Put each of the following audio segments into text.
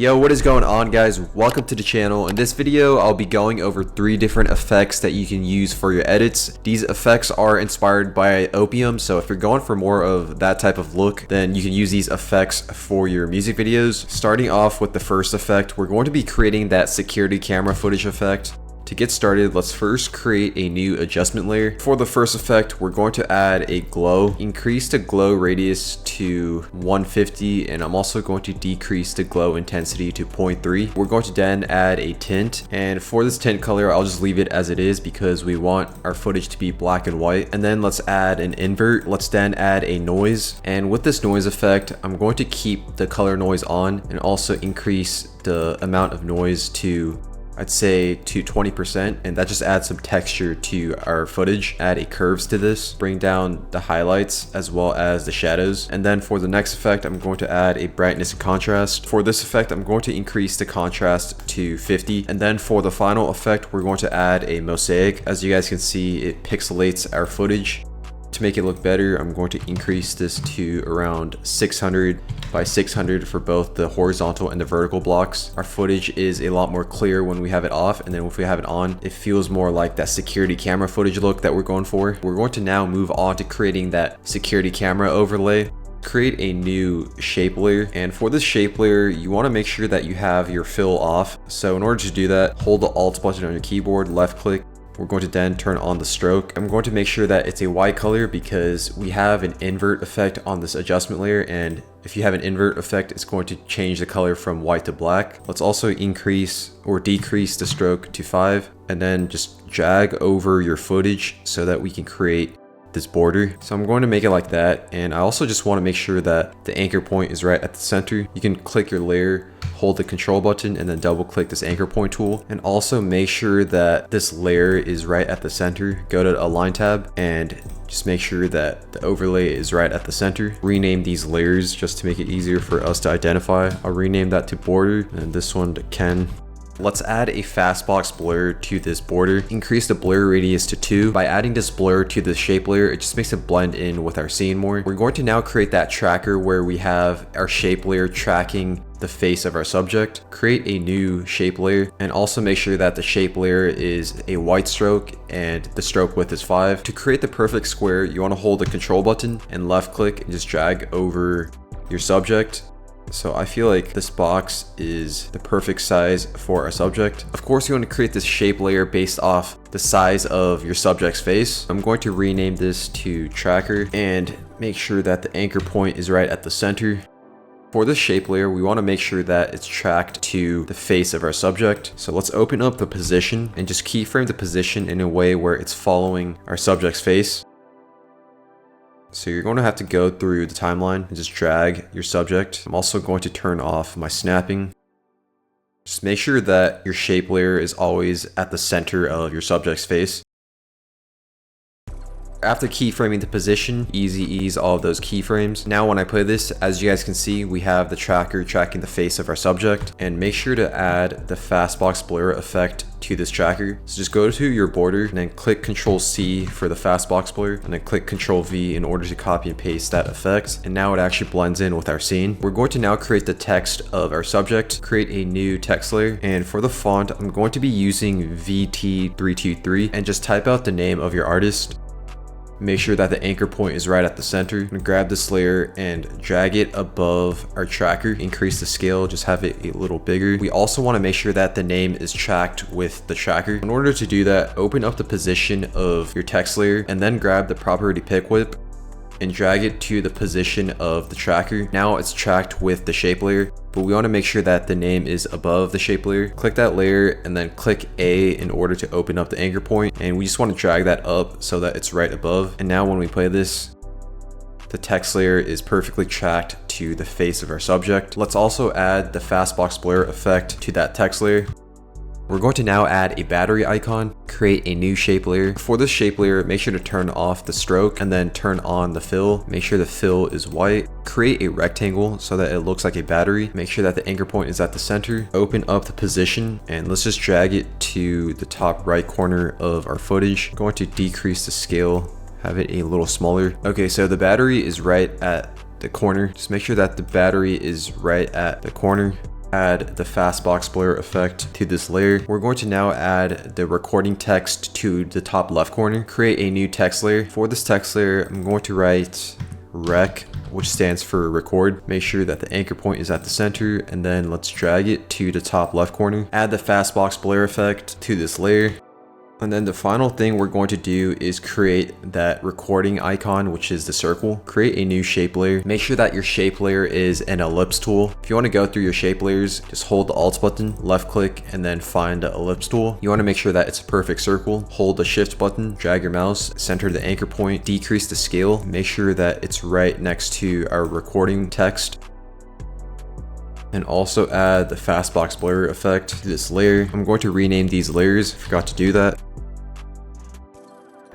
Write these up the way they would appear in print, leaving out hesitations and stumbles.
Yo, what is going on, guys? Welcome to the channel. In this video, I'll be going over 3 different effects that you can use for your edits. These effects are inspired by Opium, so if you're going for more of that type of look, then you can use these effects for your music videos. Starting off with the first effect, we're going to be creating that security camera footage effect. To get started, let's first create a new adjustment layer. For the first effect, we're going to add a glow. Increase the glow radius to 150, and I'm also going to decrease the glow intensity to 0.3. We're going to then add a tint, and for this tint color, I'll just leave it as it is because we want our footage to be black and white. And then let's add an invert. Let's then add a noise, and with this noise effect, I'm going to keep the color noise on and also increase the amount of noise to, I'd say, to 20%, and that just adds some texture to our footage. Add a curves to this, bring down the highlights as well as the shadows. And then for the next effect, I'm going to add a brightness and contrast. For this effect, I'm going to increase the contrast to 50. And then for the final effect, we're going to add a mosaic. As you guys can see, it pixelates our footage. To make it look better, I'm going to increase this to around 600 by 600 for both the horizontal and the vertical blocks. Our footage is a lot more clear when we have it off, and then if we have it on, it feels more like that security camera footage look that we're going for. We're going to now move on to creating that security camera overlay. Create a new shape layer, and for this shape layer, you want to make sure that you have your fill off. So in order to do that, hold the Alt button on your keyboard, left click. We're going to then turn on the stroke. I'm going to make sure that it's a white color because we have an invert effect on this adjustment layer, and if you have an invert effect, it's going to change the color from white to black. Let's also increase or decrease the stroke to 5, and then just drag over your footage so that we can create this border. So I'm going to make it like that, and I also just want to make sure that the anchor point is right at the center. You can click your layer, hold the control button, and then double click this anchor point tool, and also make sure that this layer is right at the center. Go to Align tab and just make sure that the overlay is right at the center. Rename these layers just to make it easier for us to identify. I'll rename that to border and this one to Ken. Let's add a fastbox blur to this border. Increase the blur radius to 2. By adding this blur to the shape layer, it just makes it blend in with our scene more. We're going to now create that tracker where we have our shape layer tracking the face of our subject. Create a new shape layer, and also make sure that the shape layer is a white stroke and the stroke width is 5. To create the perfect square, you want to hold the control button and left click and just drag over your subject. So I feel like this box is the perfect size for our subject. Of course, you want to create this shape layer based off the size of your subject's face. I'm going to rename this to tracker and make sure that the anchor point is right at the center. For this shape layer, we want to make sure that it's tracked to the face of our subject. So let's open up the position and just keyframe the position in a way where it's following our subject's face. So you're going to have to go through the timeline and just drag your subject. I'm also going to turn off my snapping. Just make sure that your shape layer is always at the center of your subject's face. After keyframing the position, easy ease all of those keyframes. Now when I play this, as you guys can see, we have the tracker tracking the face of our subject, and make sure to add the fastbox blur effect to this tracker. So just go to your border and then click Ctrl C for the fastbox blur, and then click Ctrl V in order to copy and paste that effect. And now it actually blends in with our scene. We're going to now create the text of our subject, create a new text layer, and for the font, I'm going to be using VT323, and just type out the name of your artist. Make sure that the anchor point is right at the center. I'm gonna grab this layer and drag it above our tracker. Increase the scale, just have it a little bigger. We also want to make sure that the name is tracked with the tracker. In order to do that, open up the position of your text layer and then grab the property pick whip and drag it to the position of the tracker. Now it's tracked with the shape layer, but we want to make sure that the name is above the shape layer. Click that layer and then click A in order to open up the anchor point, and we just want to drag that up so that it's right above. And now when we play this, the text layer is perfectly tracked to the face of our subject. Let's also add the fastbox blur effect to that text layer. We're going to now add a battery icon, create a new shape layer. For this shape layer, make sure to turn off the stroke and then turn on the fill. Make sure the fill is white. Create a rectangle so that it looks like a battery. Make sure that the anchor point is at the center. Open up the position and let's just drag it to the top right corner of our footage. I'm going to decrease the scale, have it a little smaller. Okay, so the battery is right at the corner. Just make sure that the battery is right at the corner. Add the fastbox blur effect to this layer. We're going to now add the recording text to the top left corner. Create a new text layer. For this text layer, I'm going to write rec, which stands for record. Make sure that the anchor point is at the center, and then let's drag it to the top left corner. Add the fastbox blur effect to this layer. And then the final thing we're going to do is create that recording icon, which is the circle. Create a new shape layer. Make sure that your shape layer is an ellipse tool. If you want to go through your shape layers, just hold the Alt button, left click, and then find the ellipse tool. You want to make sure that it's a perfect circle. Hold the Shift button, drag your mouse, center the anchor point, decrease the scale. Make sure that it's right next to our recording text. And also add the fastbox blur effect to this layer. I'm going to rename these layers. Forgot to do that.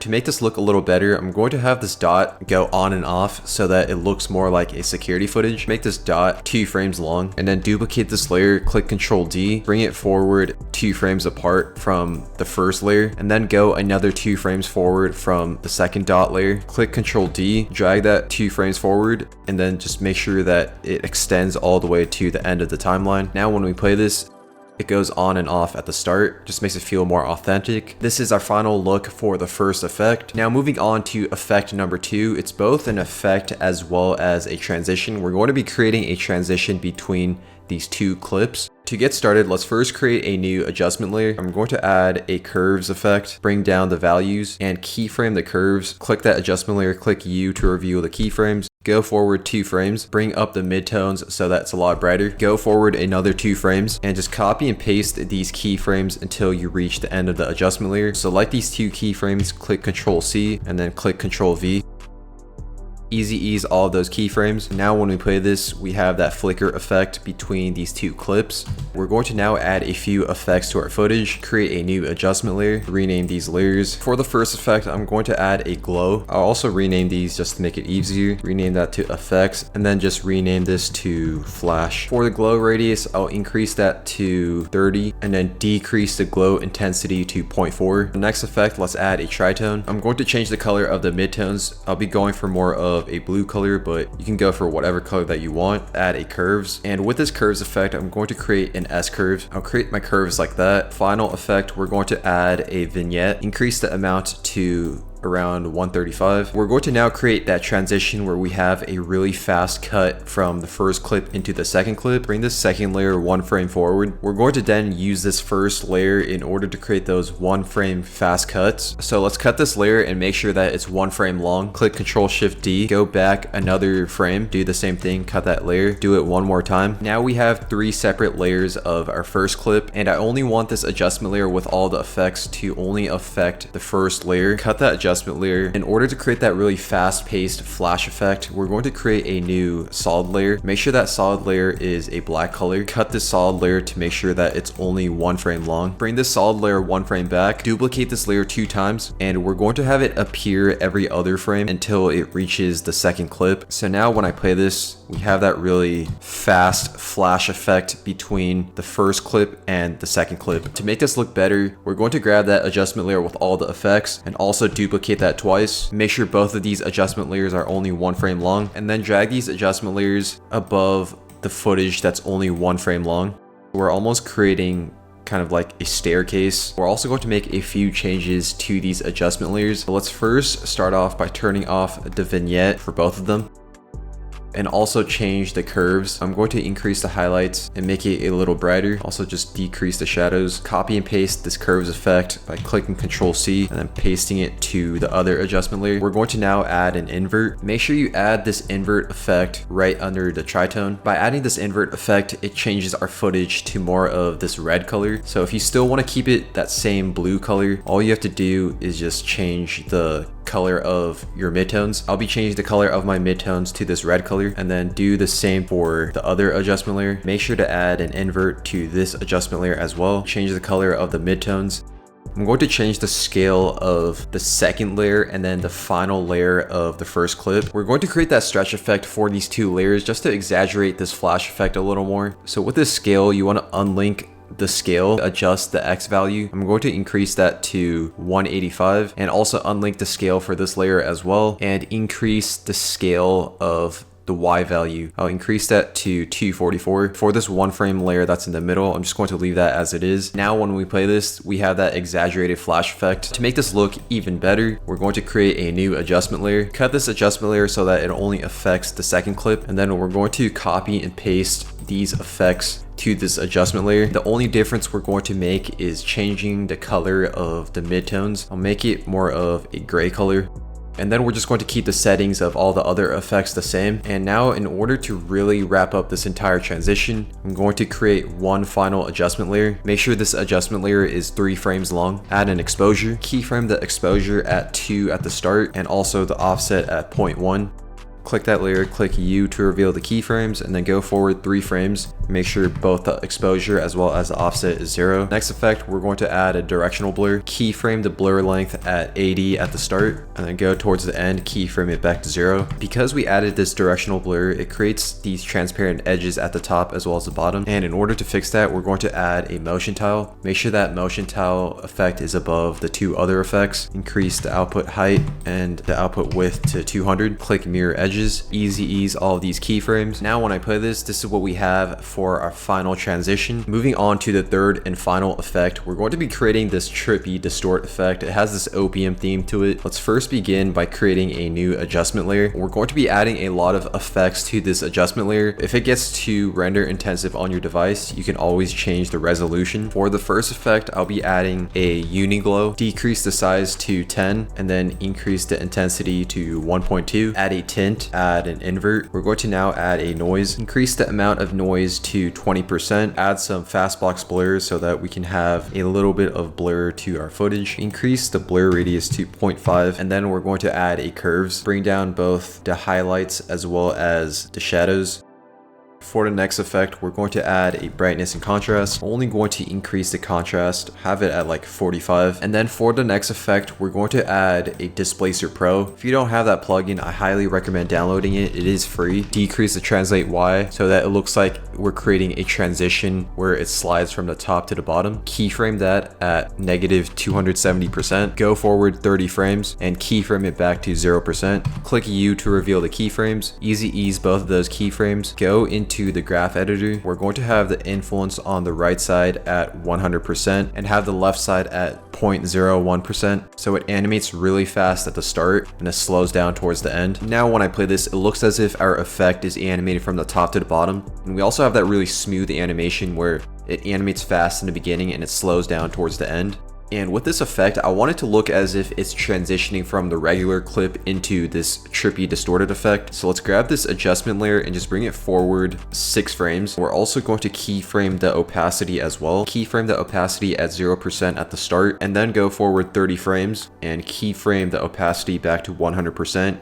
To make this look a little better, I'm going to have this dot go on and off so that it looks more like a security footage. Make this dot 2 frames long, and then duplicate this layer, click Ctrl D, bring it forward 2 frames apart from the first layer, and then go another 2 frames forward from the second dot layer. Click Ctrl D, drag that 2 frames forward, and then just make sure that it extends all the way to the end of the timeline. Now when we play this, it goes on and off at the start, just makes it feel more authentic. This is our final look for the first effect. Now moving on to effect number 2, it's both an effect as well as a transition. We're going to be creating a transition between these 2 clips. To get started, let's first create a new adjustment layer. I'm going to add a curves effect, bring down the values, and keyframe the curves. Click that adjustment layer, click U to reveal the keyframes. Go forward 2 frames, bring up the midtones so that's a lot brighter. Go forward another 2 frames, and just copy and paste these keyframes until you reach the end of the adjustment layer. Select these 2 keyframes, click Ctrl C, and then click Ctrl V. Easy ease all of those keyframes. Now when we play this, we have that flicker effect between these 2 clips. We're going to now add a few effects to our footage, create a new adjustment layer, rename these layers. For the first effect, I'm going to add a glow. I'll also rename these just to make it easier. Rename that to effects, and then just rename this to flash. For the glow radius, I'll increase that to 30, and then decrease the glow intensity to 0.4. The next effect, let's add a tritone. I'm going to change the color of the midtones. I'll be going for more of a blue color, but you can go for whatever color that you want. Add a curves, and with this curves effect, I'm going to create an S curve. I'll create my curves like that. Final effect, we're going to add a vignette, increase the amount to around 135. We're going to now create that transition where we have a really fast cut from the first clip into the second clip. Bring this second layer 1 frame forward. We're going to then use this first layer in order to create those 1 frame fast cuts. So let's cut this layer and make sure that it's 1 frame long. Click Ctrl Shift D, go back another frame, do the same thing, cut that layer, do it 1 more time. Now we have 3 separate layers of our first clip, and I only want this adjustment layer with all the effects to only affect the first layer. Cut that adjustment layer. In order to create that really fast-paced flash effect, we're going to create a new solid layer. Make sure that solid layer is a black color. Cut this solid layer to make sure that it's only 1 frame long. Bring this solid layer 1 frame back. Duplicate this layer 2 times, and we're going to have it appear every other frame until it reaches the second clip. So now when I play this, we have that really fast flash effect between the first clip and the second clip. To make this look better, we're going to grab that adjustment layer with all the effects and also duplicate that twice. Make sure both of these adjustment layers are only 1 frame long, and then drag these adjustment layers above the footage that's only 1 frame long. We're almost creating kind of like a staircase. We're also going to make a few changes to these adjustment layers. So let's first start off by turning off the vignette for both of them, and also change the curves. I'm going to increase the highlights and make it a little brighter. Also just decrease the shadows. Copy and paste this curves effect by clicking Ctrl C and then pasting it to the other adjustment layer. We're going to now add an invert. Make sure you add this invert effect right under the tritone. By adding this invert effect, it changes our footage to more of this red color. So if you still want to keep it that same blue color, all you have to do is just change the color of your midtones. I'll be changing the color of my midtones to this red color, and then do the same for the other adjustment layer. Make sure to add an invert to this adjustment layer as well. Change the color of the midtones. I'm going to change the scale of the second layer and then the final layer of the first clip. We're going to create that stretch effect for these 2 layers just to exaggerate this flash effect a little more. So with this scale, you want to unlink the scale, adjust the X value. I'm going to increase that to 185, and also unlink the scale for this layer as well, and increase the scale of the Y value. I'll increase that to 244. For this one frame layer that's in the middle, I'm just going to leave that as it is. Now when we play this, we have that exaggerated flash effect. To make this look even better, we're going to create a new adjustment layer. Cut this adjustment layer so that it only affects the second clip, and then we're going to copy and paste these effects to this adjustment layer. The only difference we're going to make is changing the color of the midtones. I'll make it more of a gray color. And then we're just going to keep the settings of all the other effects the same. And now in order to really wrap up this entire transition, I'm going to create one final adjustment layer. Make sure this adjustment layer is 3 frames long. Add an exposure. Keyframe the exposure at 2 at the start and also the offset at 0.1. Click that layer, click U to reveal the keyframes, and then go forward 3 frames. Make sure both the exposure as well as the offset is 0. Next effect, we're going to add a directional blur. Keyframe the blur length at 80 at the start, and then go towards the end, keyframe it back to 0. Because we added this directional blur, it creates these transparent edges at the top as well as the bottom. And in order to fix that, we're going to add a motion tile. Make sure that motion tile effect is above the 2 other effects. Increase the output height and the output width to 200. Click mirror edges. Easy ease all of these keyframes. Now when I play this is what we have for our final transition. Moving on to the third and final effect, we're going to be creating this trippy distort effect. It has this opium theme to it. Let's first begin by creating a new adjustment layer. We're going to be adding a lot of effects to this adjustment layer. If it gets too render intensive on your device, you can always change the resolution. For the first effect, I'll be adding a uniglow. Decrease the size to 10 and then increase the intensity to 1.2. Add a tint. Add an invert. We're going to now add a noise. Increase the amount of noise to 20%. Add some fastbox blur so that we can have a little bit of blur to our footage. Increase the blur radius to 0.5, and then we're going to add a curves. Bring down both the highlights as well as the shadows. For the next effect, we're going to add a brightness and contrast. We're only going to increase the contrast, have it at like 45. And then for the next effect, we're going to add a Displacer Pro. If you don't have that plugin, I highly recommend downloading it. It is free. Decrease the translate Y so that it looks like we're creating a transition where it slides from the top to the bottom. Keyframe that at negative 270%. Go forward 30 frames and keyframe it back to 0%. Click U to reveal the keyframes. Easy ease both of those keyframes. Go into the graph editor. We're going to have the influence on the right side at 100% and have the left side at 0.01%. So it animates really fast at the start and it slows down towards the end. Now when I play this, it looks as if our effect is animated from the top to the bottom. And we also have that really smooth animation where it animates fast in the beginning and it slows down towards the end. And with this effect, I want it to look as if it's transitioning from the regular clip into this trippy distorted effect. So let's grab this adjustment layer and just bring it forward 6 frames. We're also going to keyframe the opacity as well. Keyframe the opacity at 0% at the start, and then go forward 30 frames and keyframe the opacity back to 100%.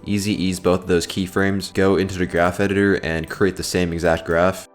Easy ease both of those keyframes. Go into the graph editor and create the same exact graph.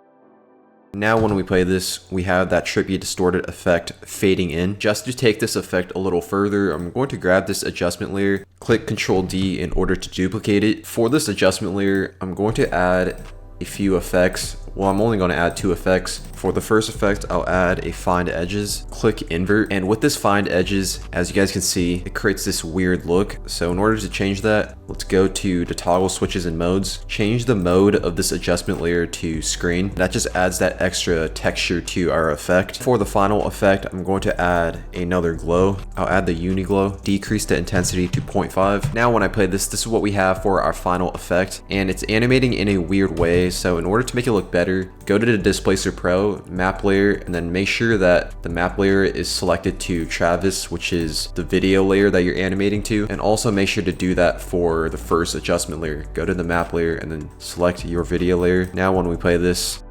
Now when we play this, we have that trippy distorted effect fading in. Just to take this effect a little further, I'm going to grab this adjustment layer, click Ctrl D in order to duplicate it. For this adjustment layer, I'm going to add a few effects. Well, I'm only going to add 2 effects. For the first effect, I'll add a find edges, click invert, and with this find edges, as you guys can see, it creates this weird look. So in order to change that, let's go to the toggle switches and modes, change the mode of this adjustment layer to screen. That just adds that extra texture to our effect. For the final effect, I'm going to add another glow. I'll add the uniglow, decrease the intensity to 0.5. Now when I play this, this is what we have for our final effect, and it's animating in a weird way. So in order to make it look better, go to the Displacer Pro, map layer, and then make sure that the map layer is selected to Travis, which is the video layer that you're animating to. And also make sure to do that for the first adjustment layer. Go to the map layer and then select your video layer. Now when we play this,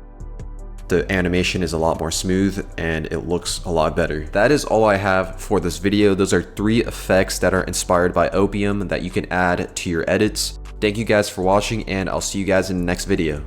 the animation is a lot more smooth and it looks a lot better. That is all I have for this video. Those are 3 effects that are inspired by Opium that you can add to your edits. Thank you guys for watching, and I'll see you guys in the next video.